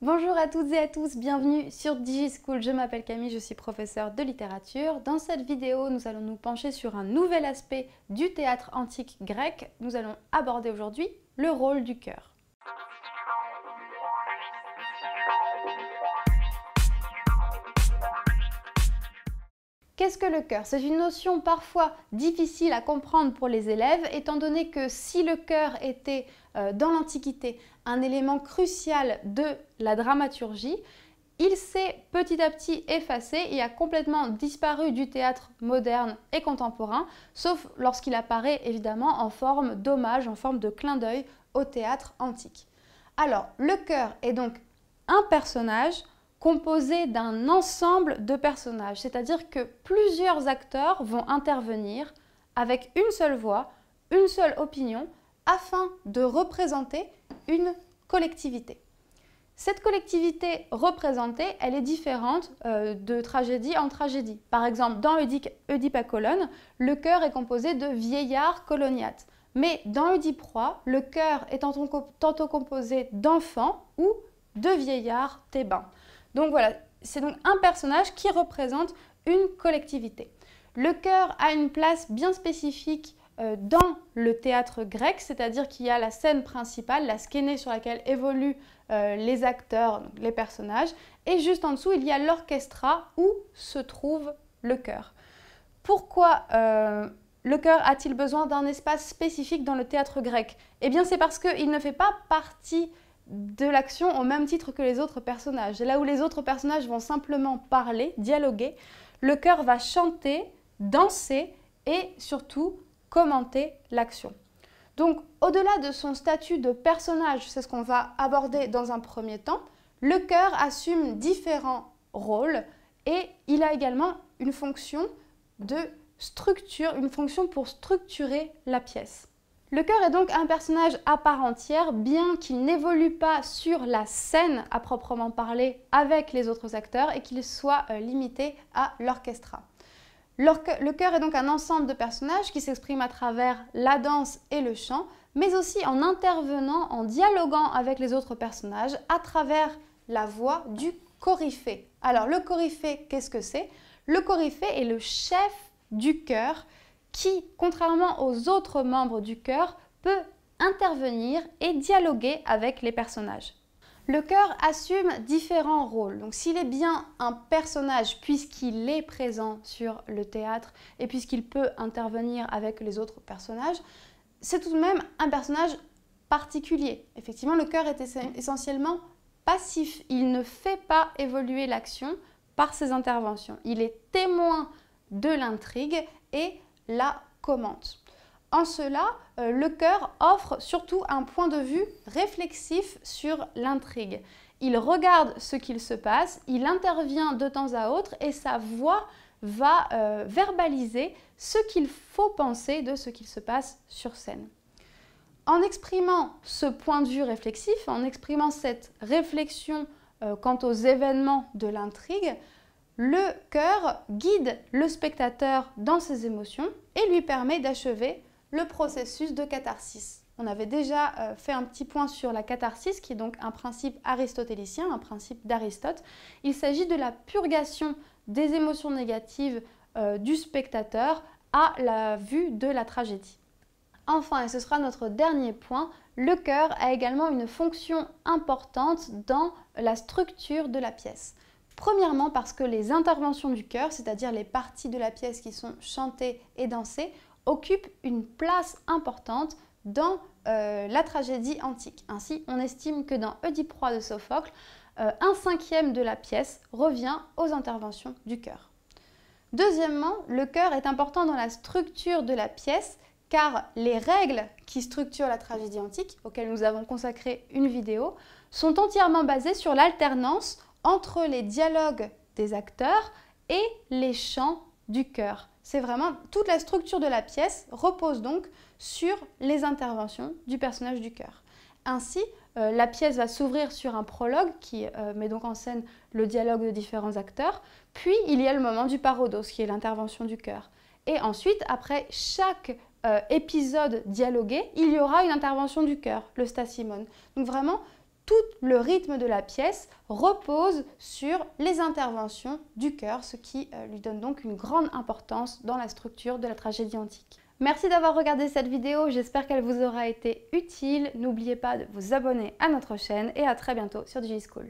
Bonjour à toutes et à tous, bienvenue sur DigiSchool. Je m'appelle Camille, je suis professeure de littérature. Dans cette vidéo, nous allons nous pencher sur un nouvel aspect du théâtre antique grec. Nous allons aborder aujourd'hui le rôle du chœur. Qu'est-ce que le chœur? C'est une notion parfois difficile à comprendre pour les élèves, étant donné que si le chœur était dans l'Antiquité un élément crucial de la dramaturgie, il s'est petit à petit effacé et a complètement disparu du théâtre moderne et contemporain, sauf lorsqu'il apparaît évidemment en forme d'hommage, en forme de clin d'œil au théâtre antique. Alors, le chœur est donc un personnage composé d'un ensemble de personnages, c'est-à-dire que plusieurs acteurs vont intervenir avec une seule voix, une seule opinion, afin de représenter une collectivité. Cette collectivité représentée, elle est différente de tragédie en tragédie. Par exemple, dans Oedipe à Colone, le chœur est composé de vieillards coloniates. Mais dans Oedipe Roi, le chœur est tantôt composé d'enfants ou de vieillards thébains. Donc voilà, c'est donc un personnage qui représente une collectivité. Le chœur a une place bien spécifique dans le théâtre grec, c'est-à-dire qu'il y a la scène principale, la skéné sur laquelle évoluent les acteurs, donc les personnages, et juste en dessous, il y a l'orchestra où se trouve le chœur. Pourquoi le chœur a-t-il besoin d'un espace spécifique dans le théâtre grec? Eh bien, c'est parce qu'il ne fait pas partie de l'action au même titre que les autres personnages. Et là où les autres personnages vont simplement parler, dialoguer, le chœur va chanter, danser et surtout commenter l'action. Donc au-delà de son statut de personnage, c'est ce qu'on va aborder dans un premier temps, le chœur assume différents rôles et il a également une fonction de structure, une fonction pour structurer la pièce. Le chœur est donc un personnage à part entière, bien qu'il n'évolue pas sur la scène à proprement parler avec les autres acteurs et qu'il soit limité à l'orchestra. Le chœur est donc un ensemble de personnages qui s'expriment à travers la danse et le chant, mais aussi en intervenant, en dialoguant avec les autres personnages à travers la voix du coryphée. Alors le coryphée, qu'est-ce que c'est? Le coryphée est le chef du chœur qui, contrairement aux autres membres du chœur, peut intervenir et dialoguer avec les personnages. Le chœur assume différents rôles. Donc s'il est bien un personnage puisqu'il est présent sur le théâtre et puisqu'il peut intervenir avec les autres personnages, c'est tout de même un personnage particulier. Effectivement, le chœur est essentiellement passif. Il ne fait pas évoluer l'action par ses interventions. Il est témoin de l'intrigue et la commente. En cela, le chœur offre surtout un point de vue réflexif sur l'intrigue. Il regarde ce qu'il se passe, il intervient de temps à autre et sa voix va verbaliser ce qu'il faut penser de ce qu'il se passe sur scène. En exprimant ce point de vue réflexif, en exprimant cette réflexion quant aux événements de l'intrigue, le chœur guide le spectateur dans ses émotions et lui permet d'achever le processus de catharsis. On avait déjà fait un petit point sur la catharsis, qui est donc un principe aristotélicien, un principe d'Aristote. Il s'agit de la purgation des émotions négatives du spectateur à la vue de la tragédie. Enfin, et ce sera notre dernier point, le chœur a également une fonction importante dans la structure de la pièce. Premièrement parce que les interventions du chœur, c'est-à-dire les parties de la pièce qui sont chantées et dansées, occupent une place importante dans la tragédie antique. Ainsi, on estime que dans Oedipe Roi de Sophocle, 1/5 de la pièce revient aux interventions du chœur. Deuxièmement, le chœur est important dans la structure de la pièce car les règles qui structurent la tragédie antique, auxquelles nous avons consacré une vidéo, sont entièrement basées sur l'alternance entre les dialogues des acteurs et les chants du chœur. C'est vraiment toute la structure de la pièce repose donc sur les interventions du personnage du chœur. Ainsi, la pièce va s'ouvrir sur un prologue qui met donc en scène le dialogue de différents acteurs, puis il y a le moment du parodos qui est l'intervention du chœur. Et ensuite, après chaque épisode dialogué, il y aura une intervention du chœur, le stasimon. Donc vraiment, tout le rythme de la pièce repose sur les interventions du chœur, ce qui lui donne donc une grande importance dans la structure de la tragédie antique. Merci d'avoir regardé cette vidéo, j'espère qu'elle vous aura été utile. N'oubliez pas de vous abonner à notre chaîne et à très bientôt sur DigiSchool.